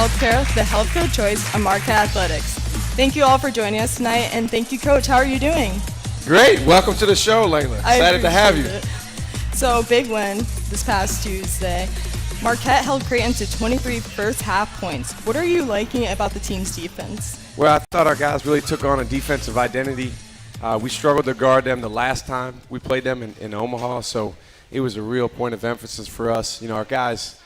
Healthcare, the healthcare choice of Marquette Athletics. Thank you all for joining us tonight, and thank you, Coach. How are you doing? Great. Welcome to the show, Layla. Excited to have you. So, big win this past Tuesday. Marquette held Creighton to 23 first-half points. What are you liking about the team's defense? Well, I thought our guys really took on a defensive identity. We struggled to guard them the last time we played them in Omaha, so it was a real point of emphasis for us. Our guys,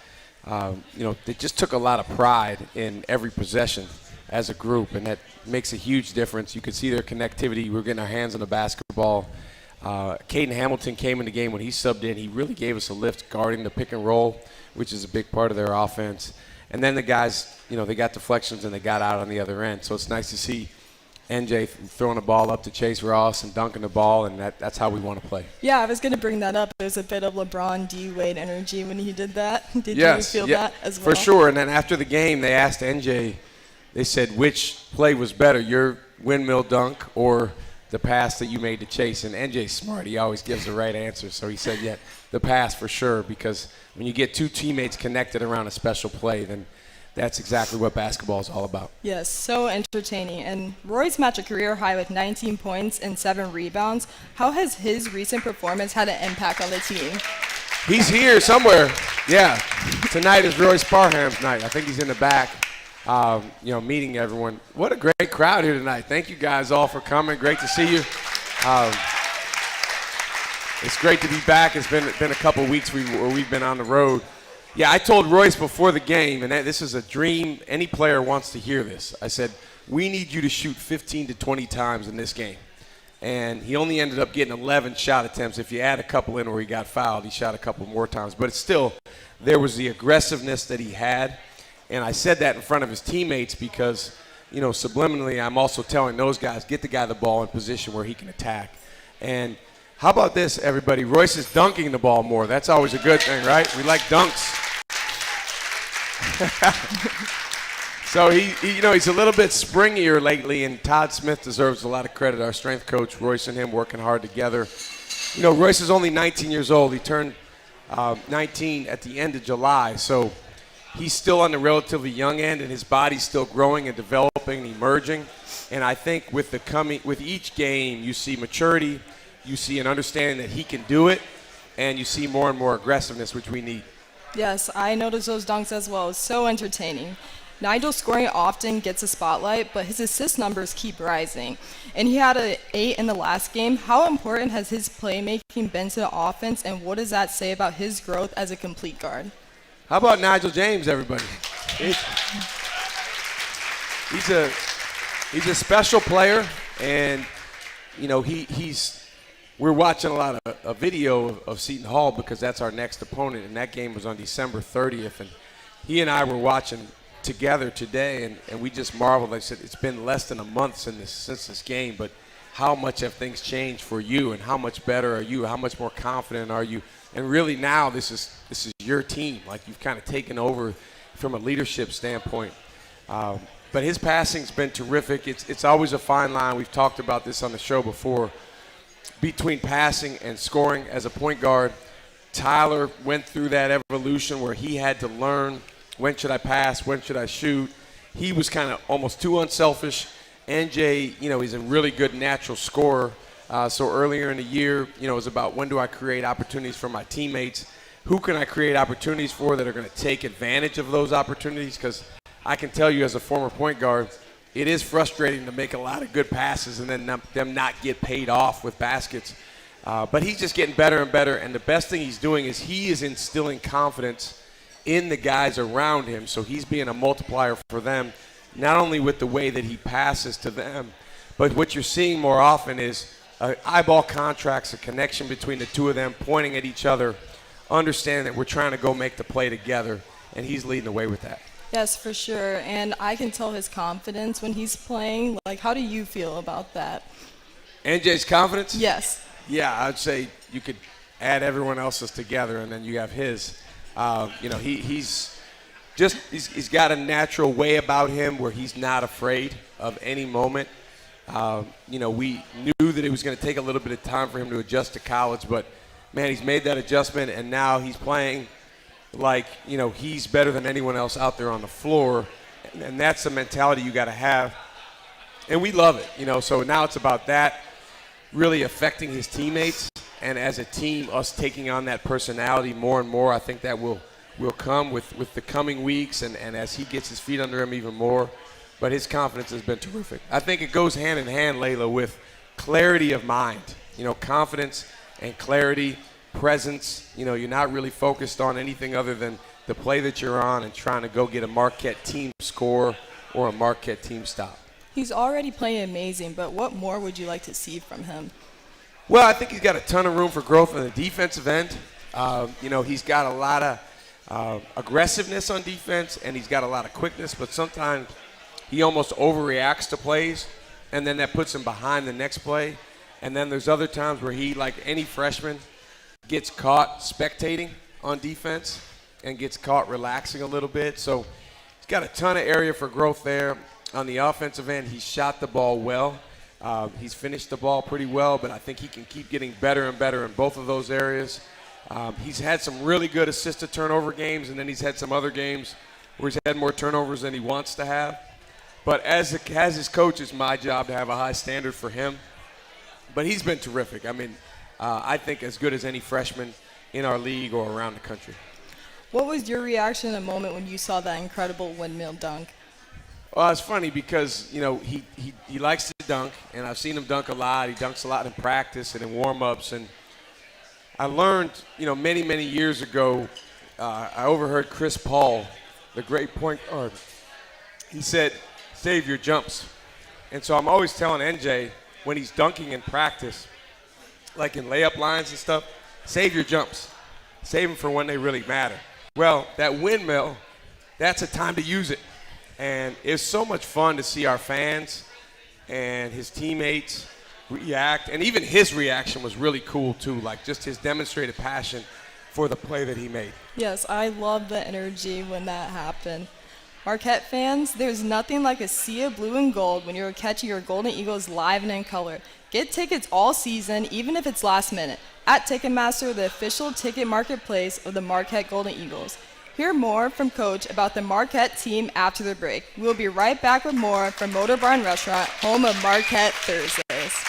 they just took a lot of pride in every possession as a group, and that makes a huge difference. You could see their connectivity. We were getting our hands on the basketball. Caden Hamilton came in the game when he subbed in. He really gave us a lift guarding the pick and roll, which is a big part of their offense. And then the guys, they got deflections and they got out on the other end. So it's nice to see NJ throwing the ball up to Chase Ross and dunking the ball, and that's how we want to play. Yeah, I was going to bring that up. There's a bit of LeBron D-Wade energy when he did that. Did you feel that as well? For sure. And then after the game, they asked NJ, they said, which play was better, your windmill dunk or the pass that you made to Chase? And NJ's smart. He always gives the right answer. So he said, yeah, the pass for sure, because when you get two teammates connected around a special play, then that's exactly what basketball is all about. Yes, so entertaining. And Royce matched a career high with 19 points and 7 rebounds. How has his recent performance had an impact on the team? He's here somewhere. Yeah, tonight is Royce Parham's night. I think he's in the back, meeting everyone. What a great crowd here tonight. Thank you guys all for coming. Great to see you. It's great to be back. It's been a couple weeks where we've been on the road. Yeah, I told Royce before the game, and this is a dream. Any player wants to hear this. I said, we need you to shoot 15 to 20 times in this game. And he only ended up getting 11 shot attempts. If you add a couple in where he got fouled, he shot a couple more times. But still, there was the aggressiveness that he had. And I said that in front of his teammates because, subliminally, I'm also telling those guys, get the guy the ball in position where he can attack. And how about this, everybody? Royce is dunking the ball more. That's always a good thing, right? We like dunks. So he's a little bit springier lately, and Todd Smith deserves a lot of credit. Our strength coach, Royce and him working hard together. Royce is only 19 years old. He turned 19 at the end of July, so he's still on the relatively young end, and his body's still growing and developing and emerging. And I think with each game, you see maturity, you see an understanding that he can do it, and you see more and more aggressiveness, which we need. Yes, I noticed those dunks as well. It's so entertaining. Nigel's scoring often gets a spotlight, but his assist numbers keep rising. And he had an 8 in the last game. How important has his playmaking been to the offense, and what does that say about his growth as a complete guard? How about Nigel James, everybody? He's a special player, and we're watching a lot of a video of Seton Hall because that's our next opponent, and that game was on December 30th. And he and I were watching together today, and we just marveled. I said, it's been less than a month since this game, but how much have things changed for you, and how much better are you? How much more confident are you? And really now this is your team. Like, you've kind of taken over from a leadership standpoint. But his passing's been terrific. It's always a fine line. We've talked about this on the show before. Between passing and scoring as a point guard, Tyler went through that evolution where he had to learn, when should I pass, when should I shoot. He was kind of almost too unselfish. NJ, he's a really good natural scorer. So earlier in the year, it was about when do I create opportunities for my teammates? Who can I create opportunities for that are going to take advantage of those opportunities? Because I can tell you as a former point guard, it is frustrating to make a lot of good passes and then them not get paid off with baskets. But he's just getting better and better, and the best thing he's doing is he is instilling confidence in the guys around him, so he's being a multiplier for them, not only with the way that he passes to them, but what you're seeing more often is eyeball contracts, a connection between the two of them, pointing at each other, understanding that we're trying to go make the play together, and he's leading the way with that. Yes, for sure. And I can tell his confidence when he's playing. Like, how do you feel about that? NJ's confidence? Yes. Yeah, I'd say you could add everyone else's together, and then you have his. He's got a natural way about him where he's not afraid of any moment. We knew that it was going to take a little bit of time for him to adjust to college, but, man, he's made that adjustment, and now he's playing like, he's better than anyone else out there on the floor. And that's the mentality you got to have. And we love it, you know. So now it's about that really affecting his teammates. And as a team, us taking on that personality more and more, I think that will come with the coming weeks and as he gets his feet under him even more. But his confidence has been terrific. I think it goes hand in hand, Layla, with clarity of mind. You know, confidence and clarity, presence. You know, you're not really focused on anything other than the play that you're on and trying to go get a Marquette team score or a Marquette team stop. He's already playing amazing, but what more would you like to see from him? Well, I think he's got a ton of room for growth on the defensive end. You know, he's got a lot of aggressiveness on defense, and he's got a lot of quickness, but sometimes he almost overreacts to plays, and then that puts him behind the next play. And then there's other times where he, like any freshman, gets caught spectating on defense and gets caught relaxing a little bit. So he's got a ton of area for growth there. On the offensive end, he shot the ball well. He's finished the ball pretty well, but I think he can keep getting better and better in both of those areas. He's had some really good assisted turnover games, and then he's had some other games where he's had more turnovers than he wants to have. But as his coach, it's my job to have a high standard for him. But he's been terrific. I mean, I think as good as any freshman in our league or around the country. What was your reaction in a moment when you saw that incredible windmill dunk? Well, it's funny because, you know, he likes to dunk, and I've seen him dunk a lot. He dunks a lot in practice and in warm-ups. And I learned, you know, many, many years ago, I overheard Chris Paul, the great point guard. He said, save your jumps. And so I'm always telling NJ when he's dunking in practice, like in layup lines and stuff, save your jumps. Save them for when they really matter. Well, that windmill, that's a time to use it. And it's so much fun to see our fans and his teammates react. And even his reaction was really cool, too, like just his demonstrated passion for the play that he made. Yes, I love the energy when that happened. Marquette fans, there's nothing like a sea of blue and gold when you're catching your Golden Eagles live and in color. Get tickets all season, even if it's last minute, at Ticketmaster, the official ticket marketplace of the Marquette Golden Eagles. Hear more from Coach about the Marquette team after the break. We'll be right back with more from Motor Barn Restaurant, home of Marquette Thursdays.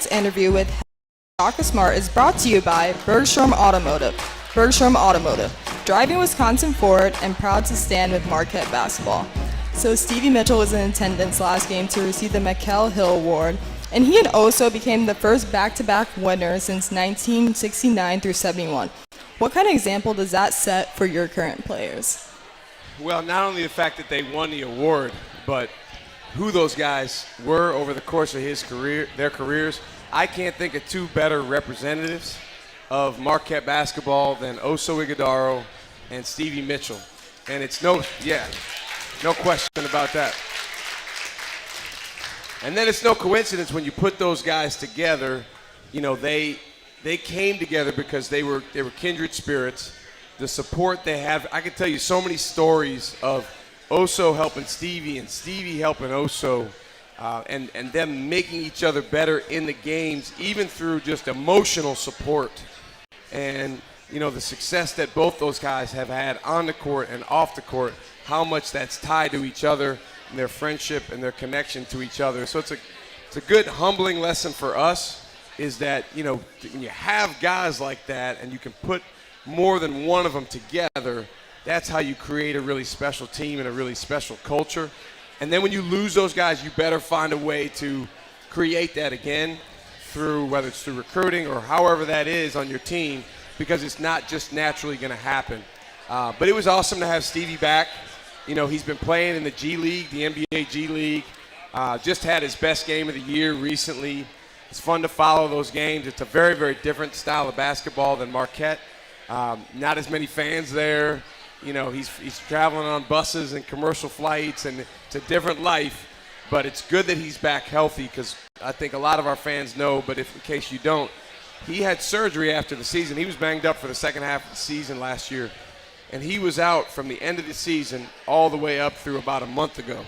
interview with Shaka Smart is brought to you by Bergstrom Automotive. Bergstrom Automotive, driving Wisconsin forward and proud to stand with Marquette Basketball. So Stevie Mitchell was in attendance last game to receive the McKell Hill Award, and he and Oso became the first back-to-back winner since 1969 through 71. What kind of example does that set for your current players? Well, not only the fact that they won the award, but who those guys were over the course of their careers. I can't think of two better representatives of Marquette basketball than Oso Ighodaro and Stevie Mitchell. And it's no question about that. And then it's no coincidence when you put those guys together, they came together because they were kindred spirits. The support they have, I can tell you so many stories of Oso helping Stevie and Stevie helping Oso, and them making each other better in the games, even through just emotional support. And, the success that both those guys have had on the court and off the court, how much that's tied to each other and their friendship and their connection to each other. So it's a good humbling lesson for us, is that, when you have guys like that and you can put more than one of them together, that's how you create a really special team and a really special culture. And then when you lose those guys, you better find a way to create that again through, whether it's through recruiting or however that is on your team, because it's not just naturally going to happen. But it was awesome to have Stevie back. He's been playing in the G League, the NBA G League, just had his best game of the year recently. It's fun to follow those games. It's a very, very different style of basketball than Marquette. Not as many fans there. He's traveling on buses and commercial flights, and it's a different life. But it's good that he's back healthy, because I think a lot of our fans know, but if in case you don't, he had surgery after the season. He was banged up for the second half of the season last year, and he was out from the end of the season all the way up through about a month ago.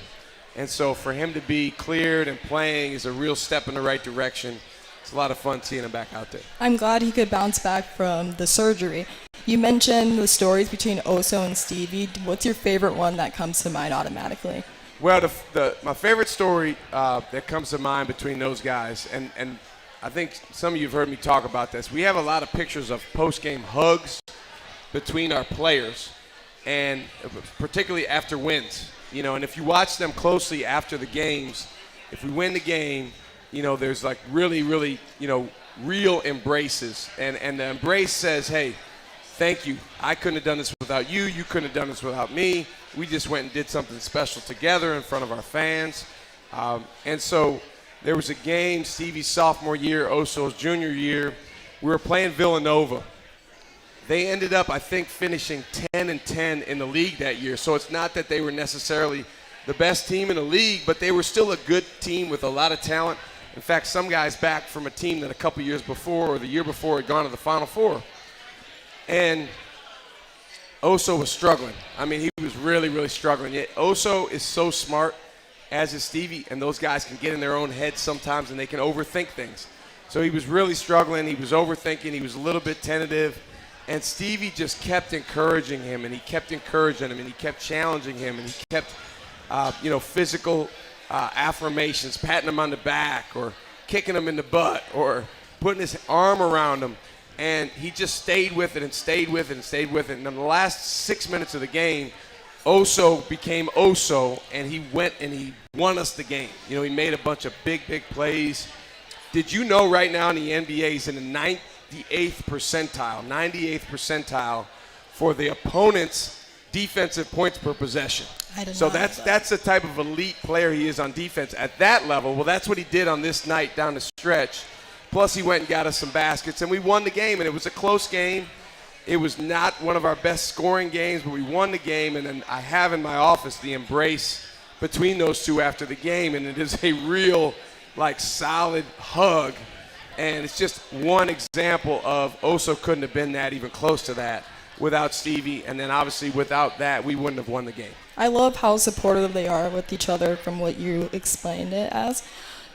And so for him to be cleared and playing is a real step in the right direction. It's a lot of fun seeing him back out there. I'm glad he could bounce back from the surgery. You mentioned the stories between Oso and Stevie. What's your favorite one that comes to mind automatically? Well, my favorite story that comes to mind between those guys, and I think some of you have heard me talk about this, we have a lot of pictures of post-game hugs between our players, and particularly after wins. And if you watch them closely after the games, if we win the game, there's like really, really, real embraces. And the embrace says, hey, thank you. I couldn't have done this without you. You couldn't have done this without me. We just went and did something special together in front of our fans. And so there was a game, Stevie's sophomore year, Oso's junior year. We were playing Villanova. They ended up, I think, finishing 10-10 in the league that year. So it's not that they were necessarily the best team in the league, but they were still a good team with a lot of talent. In fact, some guys back from a team that a couple years before or the year before had gone to the Final Four. And Oso was struggling. I mean, he was really, really struggling. Yet Oso is so smart, as is Stevie, and those guys can get in their own heads sometimes and they can overthink things. So he was really struggling. He was overthinking. He was a little bit tentative. And Stevie just kept encouraging him, and he kept encouraging him, and he kept challenging him, and he kept, physical affirmations, patting him on the back or kicking him in the butt or putting his arm around him. And he just stayed with it and stayed with it and stayed with it. And in the last 6 minutes of the game, Oso became Oso, and he went and he won us the game. He made a bunch of big, big plays. Did you know right now in the NBA he's in the 98th percentile for the opponent's defensive points per possession? So that's the type of elite player he is on defense at that level. Well, that's what he did on this night down the stretch. Plus, he went and got us some baskets, and we won the game, and it was a close game. It was not one of our best scoring games, but we won the game, and then I have in my office the embrace between those two after the game, and it is a real, solid hug. And it's just one example of Oso couldn't have been that, even close to that, without Stevie. And then obviously without that, we wouldn't have won the game. I love how supportive they are with each other from what you explained it as.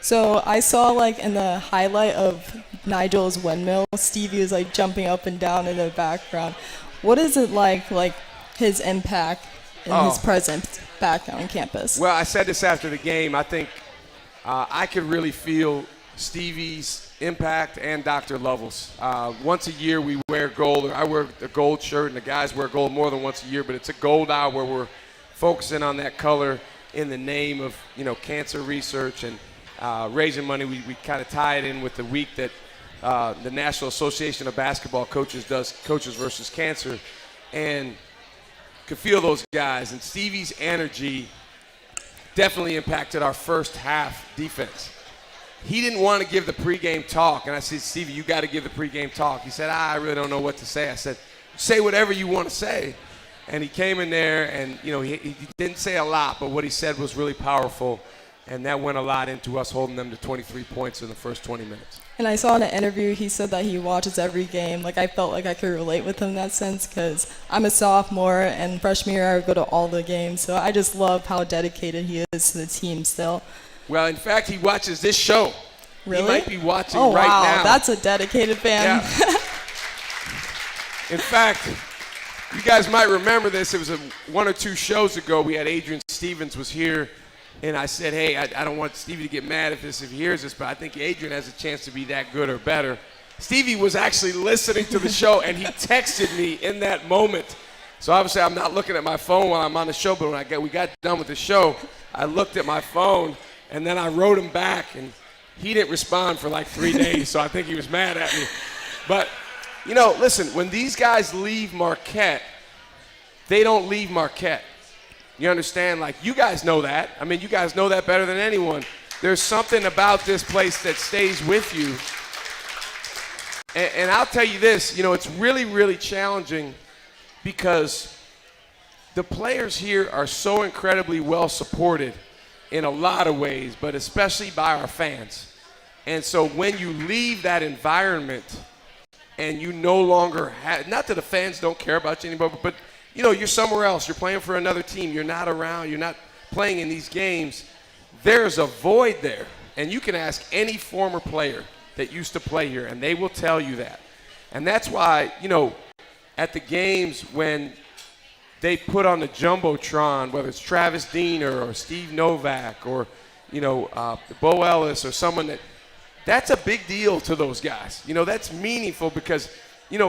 So I saw in the highlight of Nigel's windmill, Stevie was jumping up and down in the background. What is it like his impact and his presence back on campus? Well, I said this after the game. I think I could really feel Stevie's Impact and Dr. Lovell's. Once a year we wear gold. I wear the gold shirt, and the guys wear gold more than once a year, but it's a gold hour where we're focusing on that color in the name of, cancer research and raising money. We kind of tie it in with the week that the National Association of Basketball Coaches does, Coaches versus Cancer, and could feel those guys. And Stevie's energy definitely impacted our first half defense. He didn't want to give the pregame talk, and I said, Stevie, you got to give the pregame talk. He said, I really don't know what to say. I said, say whatever you want to say. And he came in there, and he didn't say a lot, but what he said was really powerful, and that went a lot into us holding them to 23 points in the first 20 minutes. And I saw in an interview he said that he watches every game. Like, I felt like I could relate with him in that sense because I'm a sophomore, and freshman year I would go to all the games. So I just love how dedicated he is to the team still. Well, in fact, he watches this show. Really? He might be watching right now. Oh, wow, that's a dedicated fan. Yeah. In fact, you guys might remember this. It was one or two shows ago. We had Adrian Stevens was here, and I said, hey, I don't want Stevie to get mad if he hears this, but I think Adrian has a chance to be that good or better. Stevie was actually listening to the show, and he texted me in that moment. So obviously I'm not looking at my phone while I'm on the show, but when we got done with the show, I looked at my phone, and then I wrote him back, and he didn't respond for like 3 days, so I think he was mad at me. But, listen, when these guys leave Marquette, they don't leave Marquette. You understand? Like, you guys know that. I mean, you guys know that better than anyone. There's something about this place that stays with you. And I'll tell you this, it's really, really challenging because the players here are so incredibly well supported in a lot of ways, but especially by our fans. And so when you leave that environment and you no longer have, not that the fans don't care about you anymore, but you're somewhere else, you're playing for another team, you're not around, you're not playing in these games, there's a void there. And you can ask any former player that used to play here, and they will tell you that. And that's why, at the games when they put on the Jumbotron, whether it's Travis Diener or Steve Novak or, Bo Ellis or someone that's a big deal to those guys. That's meaningful because,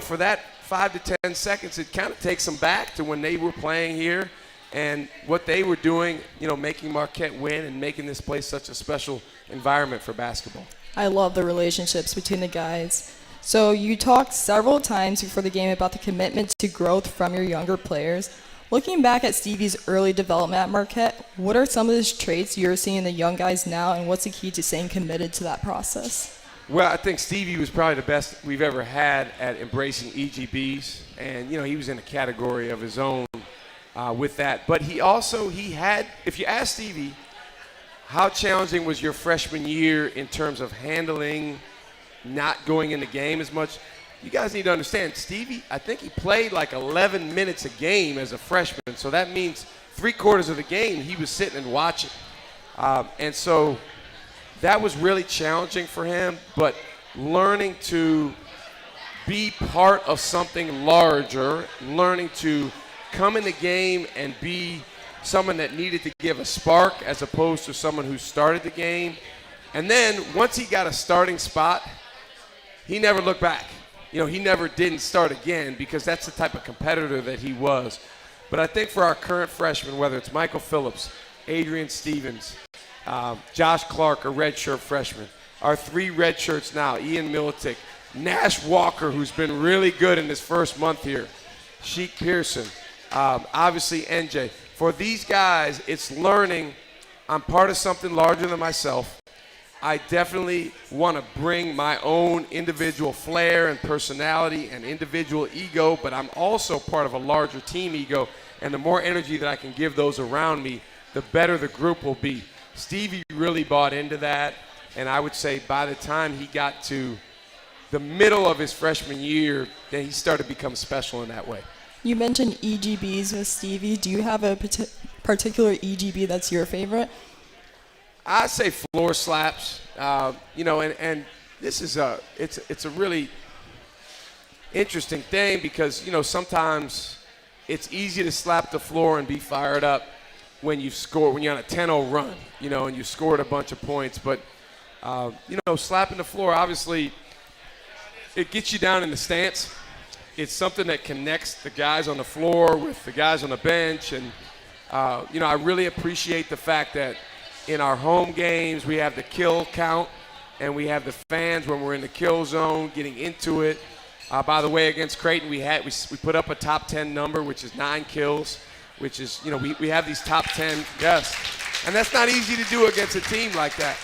for that 5 to 10 seconds, it kind of takes them back to when they were playing here and what they were doing, making Marquette win and making this place such a special environment for basketball. I love the relationships between the guys. So you talked several times before the game about the commitment to growth from your younger players. Looking back at Stevie's early development at Marquette, what are some of the traits you're seeing in the young guys now, and what's the key to staying committed to that process? Well, I think Stevie was probably the best we've ever had at embracing EGBs, and he was in a category of his own with that. But he had, if you ask Stevie, how challenging was your freshman year in terms of handling not going in the game as much? You guys need to understand, Stevie, I think he played like 11 minutes a game as a freshman, so that means 3/4 of the game he was sitting and watching. And so that was really challenging for him, but learning to be part of something larger, learning to come in the game and be someone that needed to give a spark as opposed to someone who started the game. And then once he got a starting spot, he never looked back. He never didn't start again because that's the type of competitor that he was. But I think for our current freshmen, whether it's Michael Phillips, Adrian Stevens, Josh Clark, a redshirt freshman, our 3 redshirts now, Ian Militic, Nash Walker, who's been really good in his first month here, Sheik Pearson, obviously NJ. For these guys, it's learning I'm part of something larger than myself. I definitely want to bring my own individual flair and personality and individual ego, but I'm also part of a larger team ego, and the more energy that I can give those around me, the better the group will be. Stevie really bought into that, and I would say by the time he got to the middle of his freshman year, then he started to become special in that way. You mentioned EGBs with Stevie. Do you have a particular EGB that's your favorite? I say floor slaps, and this is it's a really interesting thing because, sometimes it's easy to slap the floor and be fired up when you're on a 10-0 run, and you scored a bunch of points. But Slapping the floor, obviously, it gets you down in the stance. It's something that connects the guys on the floor with the guys on the bench. And, I really appreciate the fact that in our home games we have the kill count and we have the fans when we're in the kill zone getting into it. By the way, against Creighton, we put up a top 10 number, which is 9 kills, which is, we have these top 10, yes. And that's not easy to do against a team like that.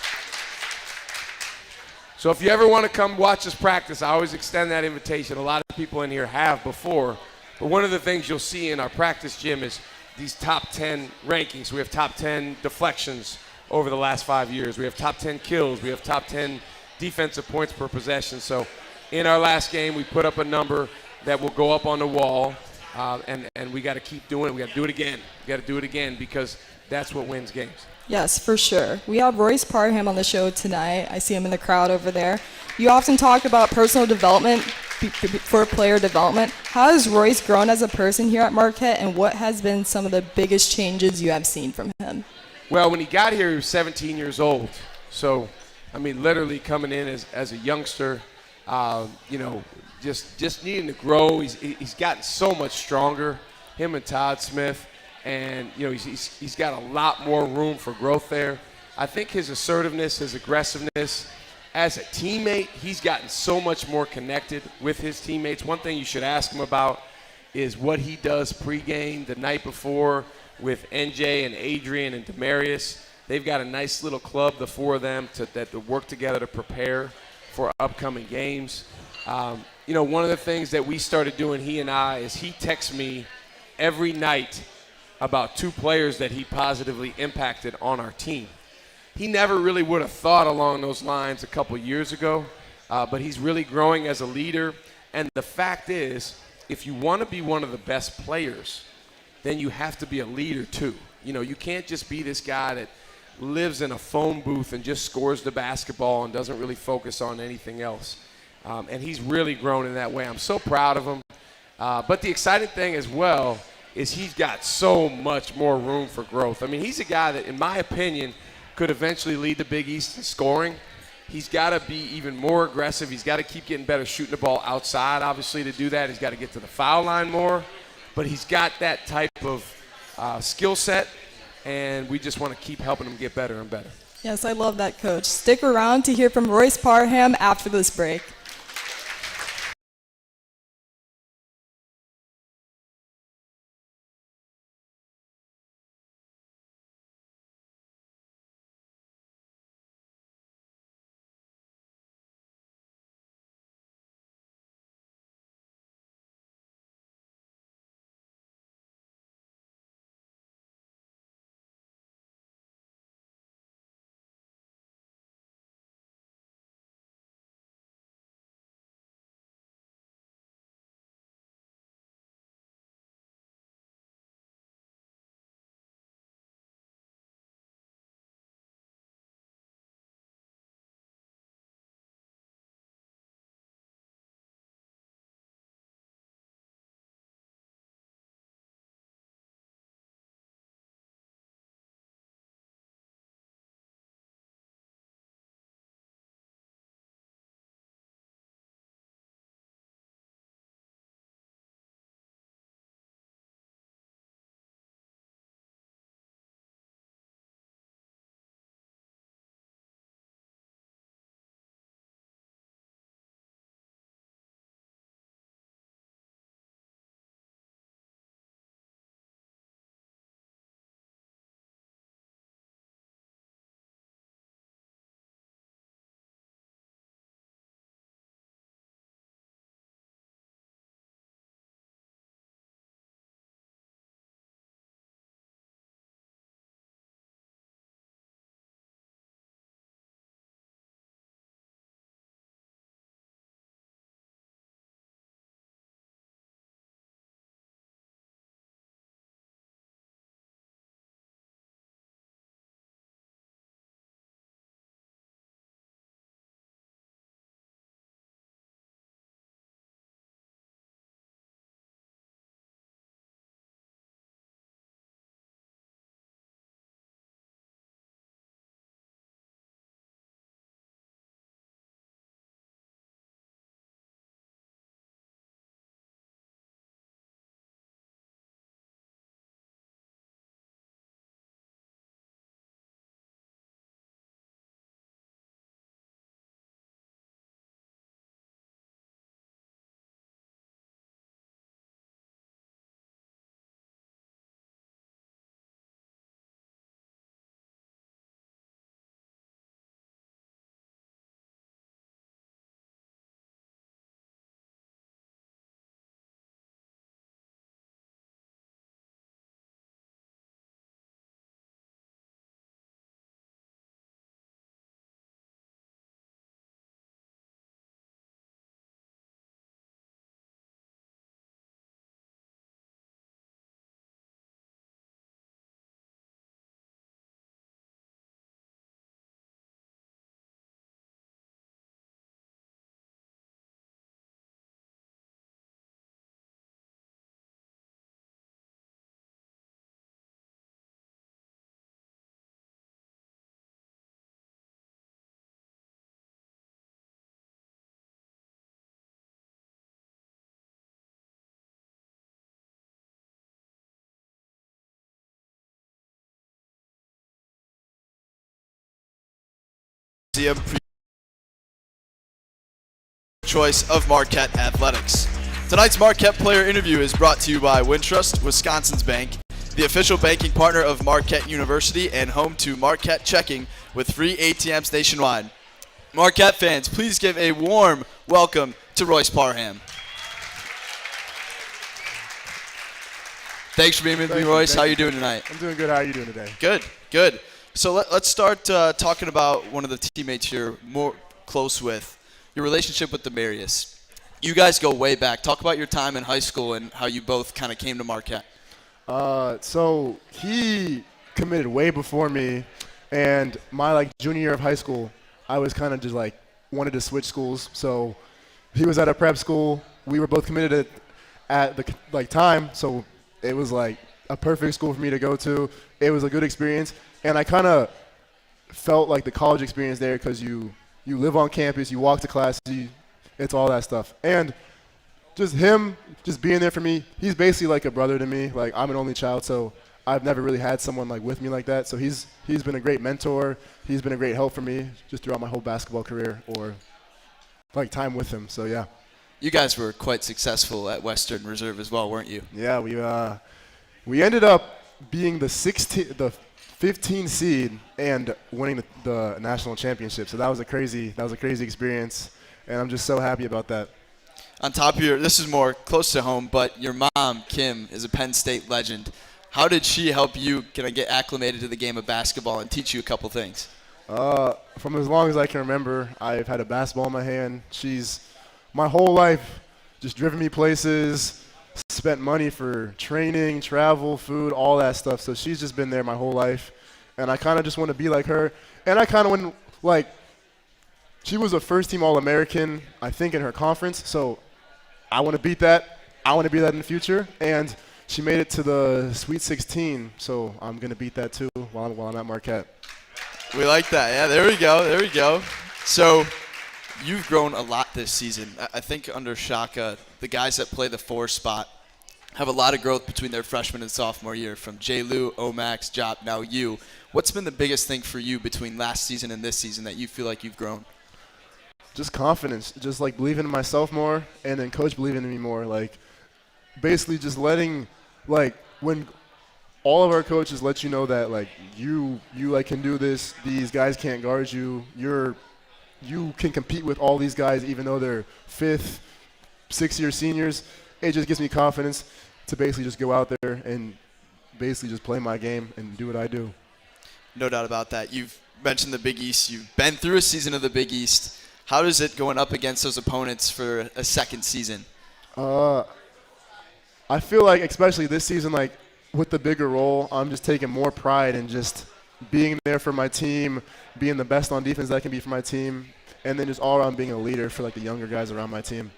So if you ever want to come watch us practice, I always extend that invitation. A lot of people in here have before. But one of the things you'll see in our practice gym is these top 10 rankings. We have top 10 deflections over the last 5 years. We have top 10 kills. We have top 10 defensive points per possession. So in our last game, we put up a number that will go up on the wall, and we got to keep doing it. We got to do it again. We got to do it again because that's what wins games. Yes, for sure. We have Royce Parham on the show tonight. I see him in the crowd over there. You often talk about personal development for player development. How has Royce grown as a person here at Marquette, and what has been some of the biggest changes you have seen from him? Well, when he got here, he was 17 years old. So, literally coming in as a youngster, just needing to grow. He's gotten so much stronger, him and Todd Smith. And, he's got a lot more room for growth there. I think his assertiveness, his aggressiveness, as a teammate, he's gotten so much more connected with his teammates. One thing you should ask him about is what he does pregame the night before with NJ and Adrian and Demarius. They've got a nice little club, the four of them, that work together to prepare for upcoming games. One of the things that we started doing, he and I, is he texts me every night about 2 players that he positively impacted on our team. He never really would have thought along those lines a couple years ago, but he's really growing as a leader. And the fact is, if you want to be one of the best players, then you have to be a leader too. You can't just be this guy that lives in a phone booth and just scores the basketball and doesn't really focus on anything else. And he's really grown in that way. I'm so proud of him. But the exciting thing as well is he's got so much more room for growth. He's a guy that, in my opinion, could eventually lead the Big East in scoring. He's got to be even more aggressive. He's got to keep getting better shooting the ball outside, obviously, to do that. He's got to get to the foul line more. But he's got that type of skill set, and we just want to keep helping him get better and better. Yes, I love that, Coach. Stick around to hear from Royce Parham after this break. Museum choice of Marquette Athletics. Tonight's Marquette player interview is brought to you by Wintrust, Wisconsin's bank, the official banking partner of Marquette University and home to Marquette Checking with free ATMs nationwide. Marquette fans, please give a warm welcome to Royce Parham. Thanks for being with me, Royce. How are you doing tonight? I'm doing good. How are you doing today? Good, good. So let's start talking about one of the teammates you're more close with, your relationship with Demarius. You guys go way back. Talk about your time in high school and how you both kind of came to Marquette. So he committed way before me, and my junior year of high school, I was kind of just wanted to switch schools. So he was at a prep school. We were both committed at the time, so it was a perfect school for me to go to. It was a good experience, and I kind of felt like the college experience there because you live on campus, you walk to class, it's all that stuff. And just him just being there for me, he's basically like a brother to me. I'm an only child, so I've never really had someone with me like that. So he's been a great mentor. He's been a great help for me just throughout my whole basketball career or time with him. So yeah. You guys were quite successful at Western Reserve as well, weren't you? Yeah, we ended up being the 15 seed and winning the national championship. So that was a crazy experience, and I'm just so happy about that. On top of this is more close to home, but your mom, Kim, is a Penn State legend. How did she help you get acclimated to the game of basketball and teach you a couple things? From as long as I can remember, I've had a basketball in my hand. She's my whole life just driven me places, spent money for training, travel, food, all that stuff. So she's just been there my whole life, and I kind of just want to be like her. And I kind of want she was a first-team All-American, I think, in her conference. So I want to beat that. I want to be that in the future. And she made it to the Sweet 16, so I'm going to beat that too while I'm at Marquette. We like that. Yeah, there we go. So you've grown a lot this season. I think under Shaka, the guys that play the 4 spot have a lot of growth between their freshman and sophomore year, from J. Lou, Omax, Jop, now you. What's been the biggest thing for you between last season and this season that you feel like you've grown? Just confidence, just believing in myself more, and then coach believing in me more. Basically just letting, when all of our coaches let you know that you can do this, these guys can't guard you, you can compete with all these guys even though they're 5th, 6th-year seniors. It just gives me confidence to basically just go out there and basically just play my game and do what I do. No doubt about that. You've mentioned the Big East. You've been through a season of the Big East. How is it going up against those opponents for a second season? I feel like, especially this season, with the bigger role, I'm just taking more pride in just being there for my team, being the best on defense that I can be for my team, and then just all around being a leader for the younger guys around my team.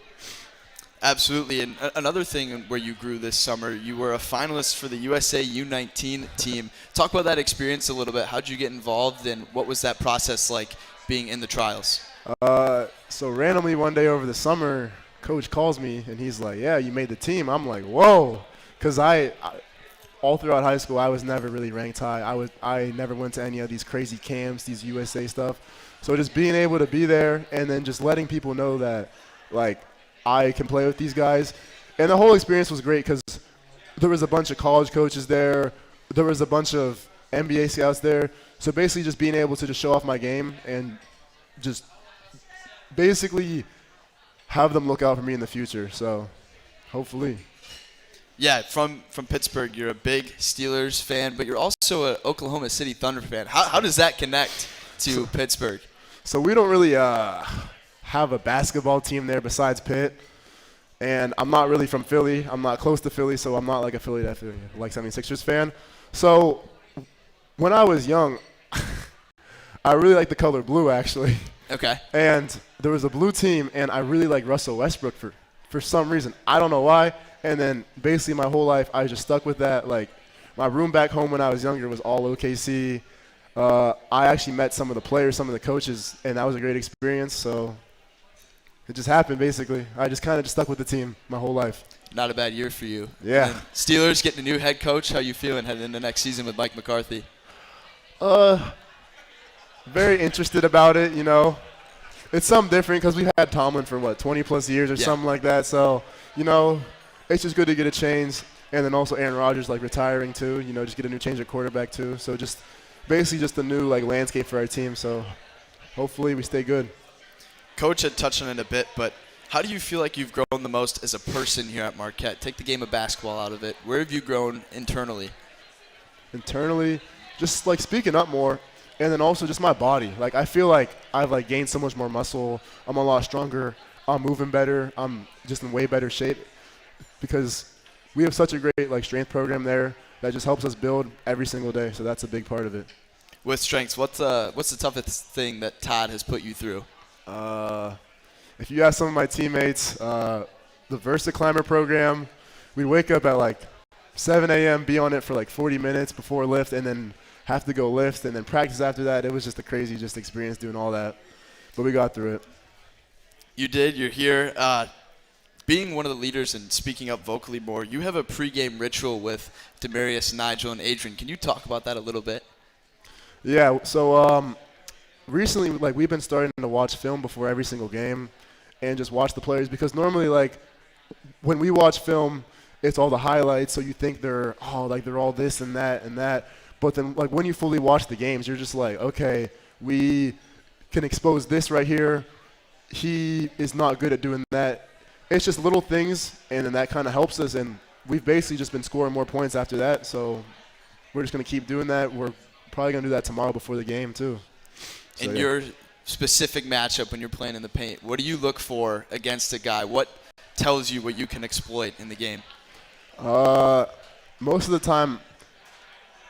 Absolutely. And another thing where you grew this summer, you were a finalist for the USA U19 team. Talk about that experience a little bit. How did you get involved, and what was that process like being in the trials? So randomly one day over the summer, coach calls me, and he's like, yeah, you made the team. I'm like, whoa, because I all throughout high school, I was never really ranked high. I never went to any of these crazy camps, these USA stuff. So just being able to be there and then just letting people know that, I can play with these guys. And the whole experience was great because there was a bunch of college coaches there. There was a bunch of NBA scouts there. So basically just being able to just show off my game and just basically have them look out for me in the future. So hopefully. Yeah, from Pittsburgh, you're a big Steelers fan, but you're also an Oklahoma City Thunder fan. How does that connect to Pittsburgh? So we don't really have a basketball team there besides Pitt. And I'm not really from Philly. I'm not close to Philly, so I'm not a Philly 76ers fan. So when I was young, I really liked the color blue, actually. Okay. And there was a blue team, and I really liked Russell Westbrook for some reason. I don't know why. And then basically my whole life I just stuck with that. My room back home when I was younger was all OKC. I actually met some of the players, some of the coaches, and that was a great experience. So it just happened, basically. I just kind of stuck with the team my whole life. Not a bad year for you. Yeah. And Steelers getting a new head coach. How you feeling heading into next season with Mike McCarthy? very interested about it, you know. It's something different because we've had Tomlin for, 20-plus years or something like that. So, you know, it's just good to get a change. And then also Aaron Rodgers, retiring too, you know, just get a new change at quarterback too. So just basically just a new, landscape for our team. So hopefully we stay good. Coach had touched on it a bit, but how do you feel like you've grown the most as a person here at Marquette? Take the game of basketball out of it. Where have you grown internally? Internally, just, speaking up more. And then also just my body. I feel like I've, gained so much more muscle. I'm a lot stronger. I'm moving better. I'm just in way better shape because we have such a great, strength program there that just helps us build every single day. So that's a big part of it. With strengths, what's the toughest thing that Todd has put you through? If you ask some of my teammates, the Versa Climber program, we'd wake up at, 7 a.m., be on it for, 40 minutes before lift, and then have to go lift and then practice after that. It was just a crazy experience doing all that. But we got through it. You did. You're here. Being one of the leaders and speaking up vocally more, you have a pregame ritual with Demarius, Nigel, and Adrian. Can you talk about that a little bit? Yeah, so recently, we've been starting to watch film before every single game and just watch the players because normally, when we watch film, it's all the highlights, so you think they're all this and that and that. But then, when you fully watch the games, you're just okay, we can expose this right here. He is not good at doing that. It's just little things, and then that kind of helps us. And we've basically just been scoring more points after that. So we're just going to keep doing that. We're probably going to do that tomorrow before the game, too. So, in your specific matchup when you're playing in the paint, what do you look for against a guy? What tells you what you can exploit in the game? Most of the time,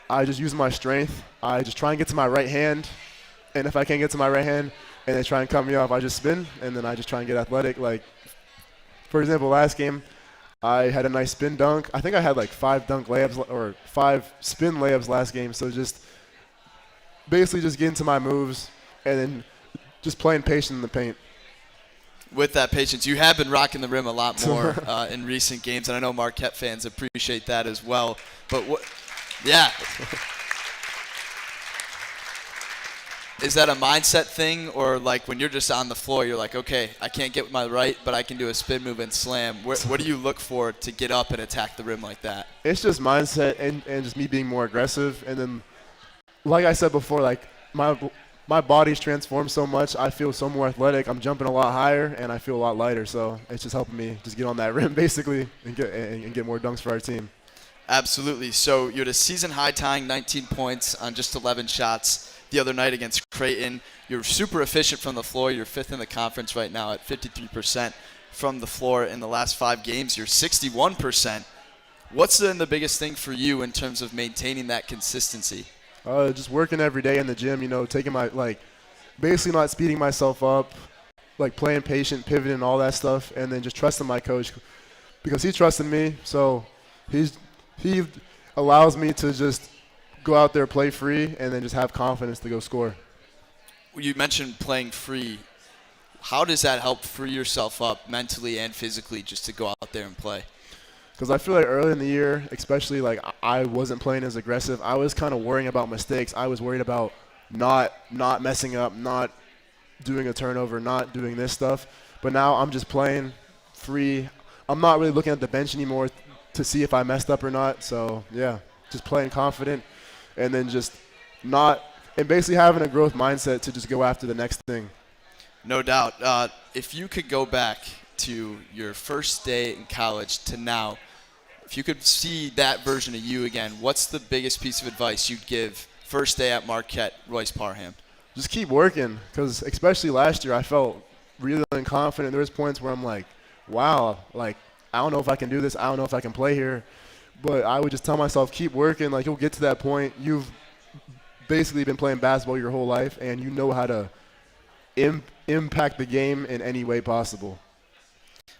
I just use my strength. I just try and get to my right hand, and if I can't get to my right hand and they try and cut me off, I just spin, and then I just try and get athletic. For example, last game, I had a nice spin dunk. I think I had 5 dunk layups or 5 spin layups last game, so just basically just getting to my moves and then just playing patient in the paint. With that patience, you have been rocking the rim a lot more in recent games, and I know Marquette fans appreciate that as well. But yeah. Is that a mindset thing, or when you're just on the floor, you're okay, I can't get with my right, but I can do a spin move and slam? What do you look for to get up and attack the rim like that? It's just mindset and just me being more aggressive. And then, like I said before, my body's transformed so much. I feel so more athletic. I'm jumping a lot higher, and I feel a lot lighter. So it's just helping me just get on that rim, basically, and get more dunks for our team. Absolutely. So you're at a season-high tying 19 points on just 11 shots the other night against Creighton. You're super efficient from the floor. You're 5th in the conference right now at 53% from the floor. In the last 5 games, you're 61%. What's the biggest thing for you in terms of maintaining that consistency? Just working every day in the gym, taking my, basically not speeding myself up, playing patient, pivoting, all that stuff, and then just trusting my coach because he trusted me. So he allows me to just go out there, play free, and then just have confidence to go score. You mentioned playing free. How does that help free yourself up mentally and physically just to go out there and play? Because I feel early in the year, especially I wasn't playing as aggressive. I was kind of worrying about mistakes. I was worried about not messing up, not doing a turnover, not doing this stuff. But now I'm just playing free. I'm not really looking at the bench anymore to see if I messed up or not. So, yeah, just playing confident and then just and basically having a growth mindset to just go after the next thing. No doubt. If you could go back to your first day in college to now, if you could see that version of you again, what's the biggest piece of advice you'd give first day at Marquette, Royce Parham? Just keep working, because especially last year I felt really confident. There was points where I'm wow, I don't know if I can do this. I don't know if I can play here. But I would just tell myself, keep working. You'll get to that point. You've basically been playing basketball your whole life, and you know how to impact the game in any way possible.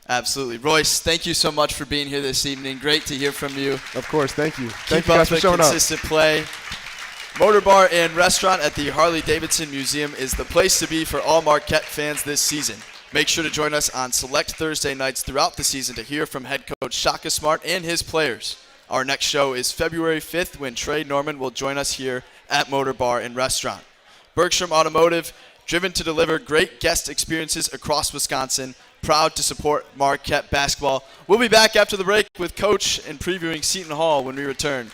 Absolutely. Royce, thank you so much for being here this evening. Great to hear from you. Of course, thank you. Keep Thank you guys for showing up. consistent play. Motor Bar and Restaurant at the Harley Davidson Museum is the place to be for all Marquette fans this season. Make sure to join us on select Thursday nights throughout the season to hear from head coach Shaka Smart and his players. Our next show is February 5th when Trey Norman will join us here at Motor Bar and Restaurant. Bergstrom Automotive, driven to deliver great guest experiences across Wisconsin. Proud to support Marquette Basketball. We'll be back after the break with Coach and previewing Seton Hall when we return.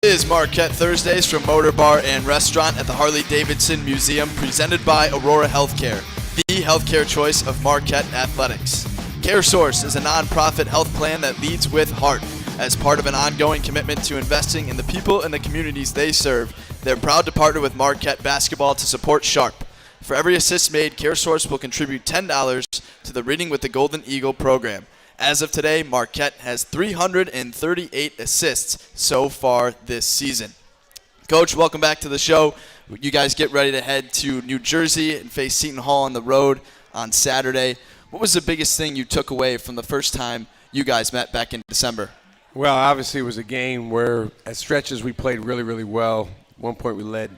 Is Marquette Thursdays from Motor Bar and Restaurant at the Harley Davidson Museum, presented by Aurora Healthcare, the healthcare choice of Marquette Athletics. CareSource is a nonprofit health plan that leads with heart. As part of an ongoing commitment to investing in the people and the communities they serve, they're proud to partner with Marquette Basketball to support Sharp. For every assist made, CareSource will contribute $10 to the Reading with the Golden Eagle program. As of today, Marquette has 338 assists so far this season. Coach, welcome back to the show. You guys get ready to head to New Jersey and face Seton Hall on the road on Saturday. What was the biggest thing you took away from the first time you guys met back in December? Well, obviously it was a game where at stretches we played really, really well. At one point we led,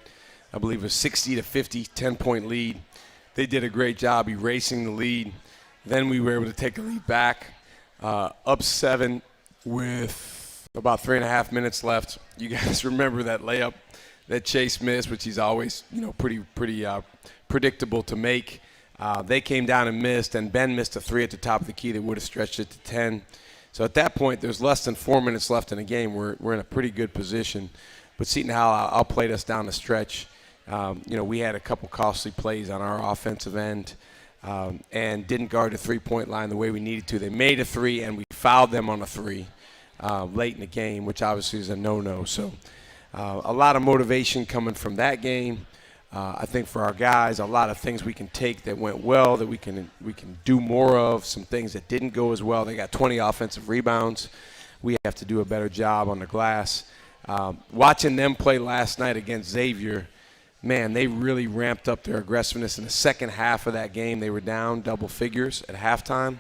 I believe, a 60-50, 10-point lead. They did a great job erasing the lead. Then we were able to take the lead back. Up 7 with about 3.5 minutes left. You guys remember that layup that Chase missed, which he's always, pretty predictable to make. They came down and missed, and Ben missed a 3 at the top of the key that would have stretched it to 10. So at that point, there's less than 4 minutes left in the game. We're in a pretty good position. But Seton Hall outplayed us down the stretch. We had a couple costly plays on our offensive end and didn't guard the three-point line the way we needed to. They made a three, and we fouled them on a three late in the game, which obviously is a no-no. So a lot of motivation coming from that game. I think for our guys, a lot of things we can take that went well that we can do more of, some things that didn't go as well. They got 20 offensive rebounds. We have to do a better job on the glass. Watching them play last night against Xavier, man, they really ramped up their aggressiveness. In the second half of that game, they were down double figures at halftime,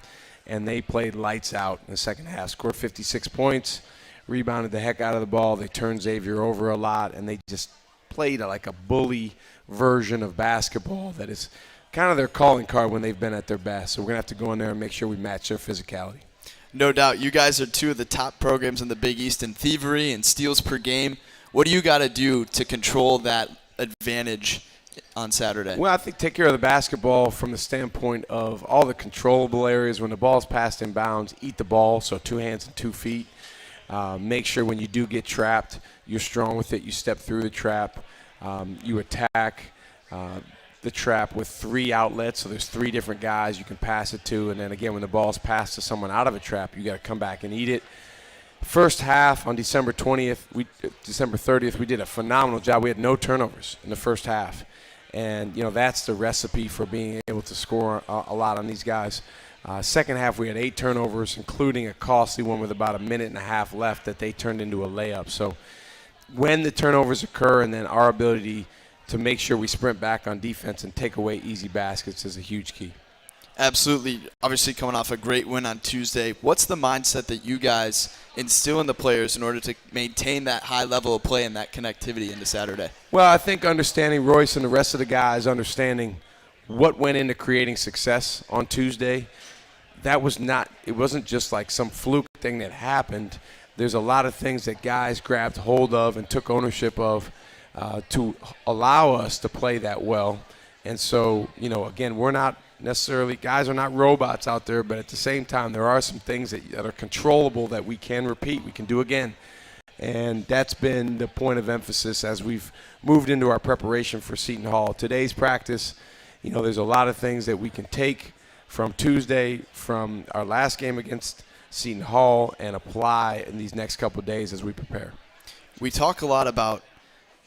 and they played lights out in the second half. Scored 56 points, rebounded the heck out of the ball. They turned Xavier over a lot, and they just played like a bully version of basketball that is kind of their calling card when they've been at their best. So we're going to have to go in there and make sure we match their physicality. No doubt. You guys are two of the top programs in the Big East in thievery and steals per game. What do you got to do to control that advantage on Saturday? Well, I think take care of the basketball from the standpoint of all the controllable areas. When the ball's passed in bounds, eat the ball, so 2 hands and 2 feet. Make sure when you do get trapped, you're strong with it. You step through the trap. You attack the trap with 3 outlets, so there's 3 different guys you can pass it to. And then, again, when the ball's passed to someone out of a trap, you got to come back and eat it. First half on December 30th, we did a phenomenal job. We had no turnovers in the first half. And, that's the recipe for being able to score a lot on these guys. Second half, we had 8 turnovers, including a costly one with about a minute and a half left that they turned into a layup. So when the turnovers occur and then our ability to make sure we sprint back on defense and take away easy baskets is a huge key. Absolutely. Obviously coming off a great win on Tuesday, what's the mindset that you guys instill in the players in order to maintain that high level of play and that connectivity into Saturday? Well, I think understanding Royce and the rest of the guys, understanding what went into creating success on Tuesday, it wasn't just like some fluke thing that happened. There's a lot of things that guys grabbed hold of and took ownership of to allow us to play that well. And so, again, we're not necessarily, guys are not robots out there, but at the same time, there are some things that are controllable that we can repeat, we can do again. And that's been the point of emphasis as we've moved into our preparation for Seton Hall. Today's practice, there's a lot of things that we can take from Tuesday, from our last game against Seton Hall, and apply in these next couple of days as we prepare. We talk a lot about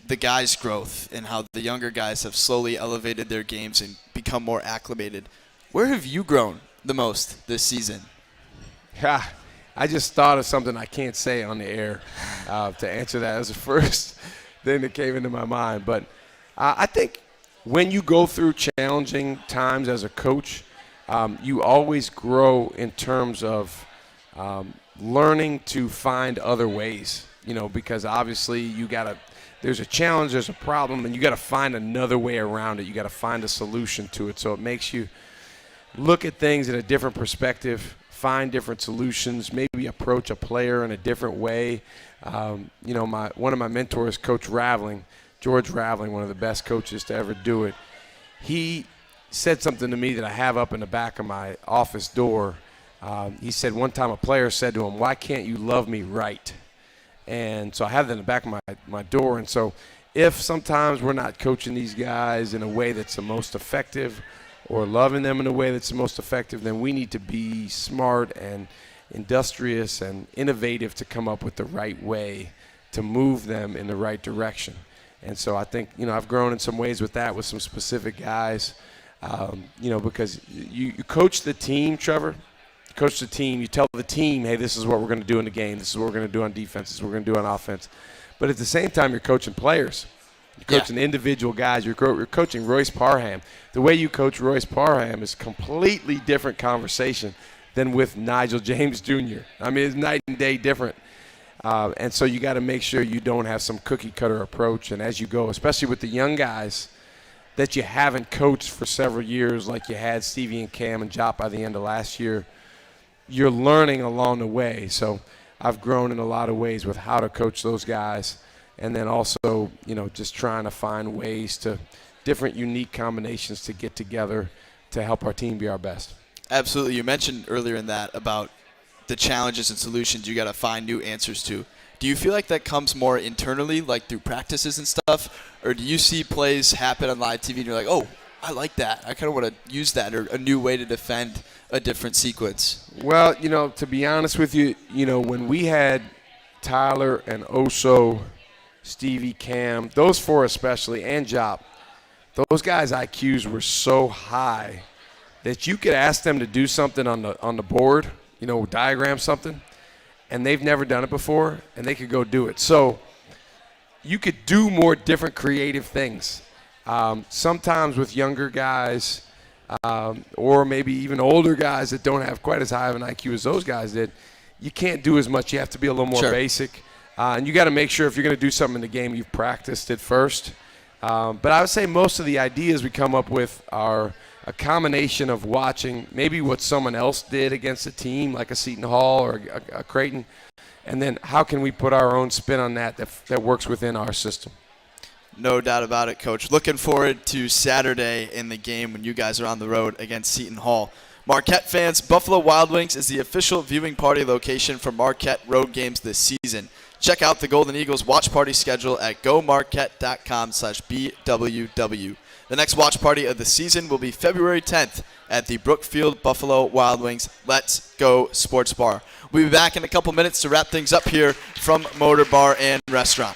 the guys' growth and how the younger guys have slowly elevated their games and become more acclimated. Where have you grown the most this season? Yeah, I just thought of something I can't say on the air to answer that. As the first thing that came into my mind. But I think when you go through challenging times as a coach, you always grow in terms of learning to find other ways, because obviously there's a challenge, there's a problem, and you got to find another way around it. You got to find a solution to it. So it makes you look at things in a different perspective, find different solutions, maybe approach a player in a different way. One of my mentors, Coach Raveling, George Raveling, one of the best coaches to ever do it, he said something to me that I have up in the back of my office door. He said one time a player said to him, "Why can't you love me right?" And so I have that in the back of my door. And so if sometimes we're not coaching these guys in a way that's the most effective or loving them in a way that's the most effective, then we need to be smart and industrious and innovative to come up with the right way to move them in the right direction. And so I think, I've grown in some ways with that with some specific guys, because you coach the team, Trevor. Coach the team, you tell the team, hey, this is what we're going to do in the game. This is what we're going to do on defense. This is what we're going to do on offense. But at the same time, you're coaching players. You're coaching individual guys. You're coaching Royce Parham. The way you coach Royce Parham is completely different conversation than with Nigel James Jr. I mean, it's night and day different. And so you got to make sure you don't have some cookie-cutter approach. And as you go, especially with the young guys that you haven't coached for several years like you had Stevie and Cam and Jop by the end of last year, you're learning along the way. So I've grown in a lot of ways with how to coach those guys, and then also, just trying to find ways to different unique combinations to get together to help our team be our best. Absolutely. You mentioned earlier in that about the challenges and solutions you got to find new answers to. Do you feel like that comes more internally, like through practices and stuff, or do you see plays happen on live TV and you're like, oh, I like that. I kind of want to use that, or a new way to defend a different sequence? Well, to be honest with you, when we had Tyler and Oso, Stevie, Cam, those four especially, and Jop, those guys' IQs were so high that you could ask them to do something on the board, diagram something, and they've never done it before, and they could go do it. So you could do more different creative things. Sometimes with younger guys or maybe even older guys that don't have quite as high of an IQ as those guys did, you can't do as much. You have to be a little more basic. And you got to make sure if you're going to do something in the game, you've practiced it first. But I would say most of the ideas we come up with are a combination of watching maybe what someone else did against a team like a Seton Hall or a Creighton, and then how can we put our own spin on that works within our system. No doubt about it, Coach. Looking forward to Saturday in the game when you guys are on the road against Seton Hall. Marquette fans, Buffalo Wild Wings is the official viewing party location for Marquette road games this season. Check out the Golden Eagles watch party schedule at gomarquette.com/BWW. The next watch party of the season will be February 10th at the Brookfield Buffalo Wild Wings Let's Go Sports Bar. We'll be back in a couple minutes to wrap things up here from Motor Bar and Restaurant.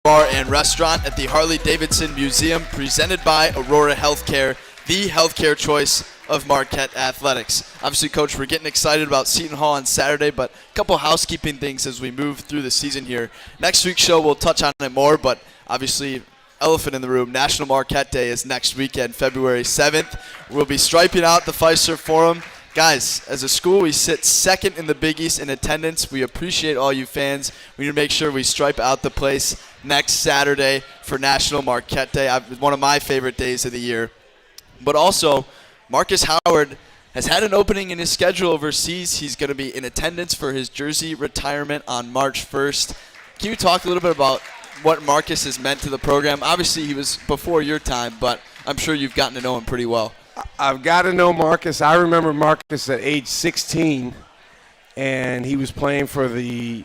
Bar and Restaurant at the Harley Davidson Museum, presented by Aurora Healthcare, the healthcare choice of Marquette Athletics. Obviously, Coach, we're getting excited about Seton Hall on Saturday, but a couple housekeeping things as we move through the season here. Next week's show, we'll touch on it more, but obviously, elephant in the room, National Marquette Day is next weekend, February 7th. We'll be striping out the Fiserv Forum. Guys, as a school, we sit second in the Big East in attendance. We appreciate all you fans. We need to make sure we stripe out the place next Saturday for National Marquette Day. One of my favorite days of the year. But also, Marcus Howard has had an opening in his schedule overseas. He's going to be in attendance for his jersey retirement on March 1st. Can you talk a little bit about what Marcus has meant to the program? Obviously, he was before your time, but I'm sure you've gotten to know him pretty well. I've got to know Marcus. I remember Marcus at age 16, and he was playing for the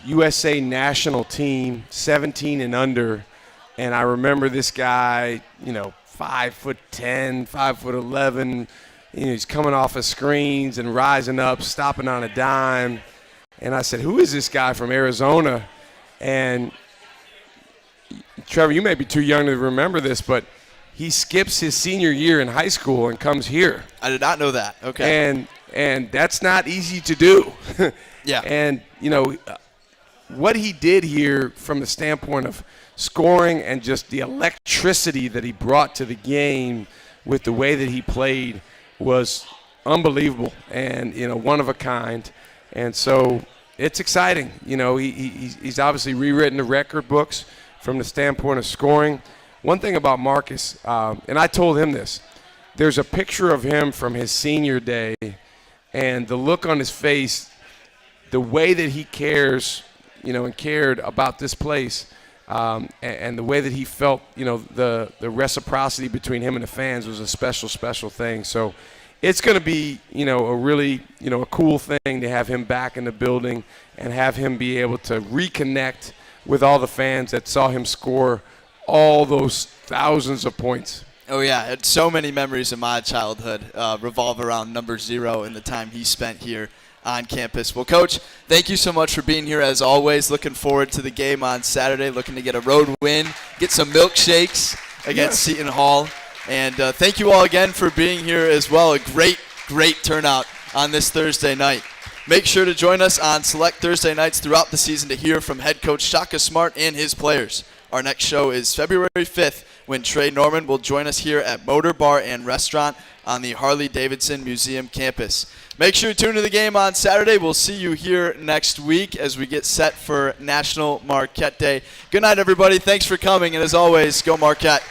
USA national team, 17 and under. And I remember this guy, 5'10", 5'11". He's coming off of screens and rising up, stopping on a dime. And I said, who is this guy from Arizona? And Trevor, you may be too young to remember this, but he skips his senior year in high school and comes here. I did not know that. Okay. And that's not easy to do. Yeah. And, what he did here from the standpoint of scoring and just the electricity that he brought to the game with the way that he played was unbelievable and, one of a kind. And so it's exciting. He's obviously rewritten the record books from the standpoint of scoring. One thing about Marcus, and I told him this, there's a picture of him from his senior day, and the look on his face, the way that he cares, and cared about this place, and the way that he felt, the reciprocity between him and the fans was a special, special thing. So it's going to be, a really, a cool thing to have him back in the building and have him be able to reconnect with all the fans that saw him score all those thousands of points. Oh, yeah. It's so many memories of my childhood revolve around number 0 and the time he spent here on campus. Well, Coach, thank you so much for being here as always. Looking forward to the game on Saturday. Looking to get a road win, get some milkshakes against Seton Hall. And thank you all again for being here as well. A great, great turnout on this Thursday night. Make sure to join us on select Thursday nights throughout the season to hear from head coach Shaka Smart and his players. Our next show is February 5th when Trey Norman will join us here at Motor Bar and Restaurant on the Harley Davidson Museum campus. Make sure to tune to the game on Saturday. We'll see you here next week as we get set for National Marquette Day. Good night, everybody. Thanks for coming, and as always, go Marquette.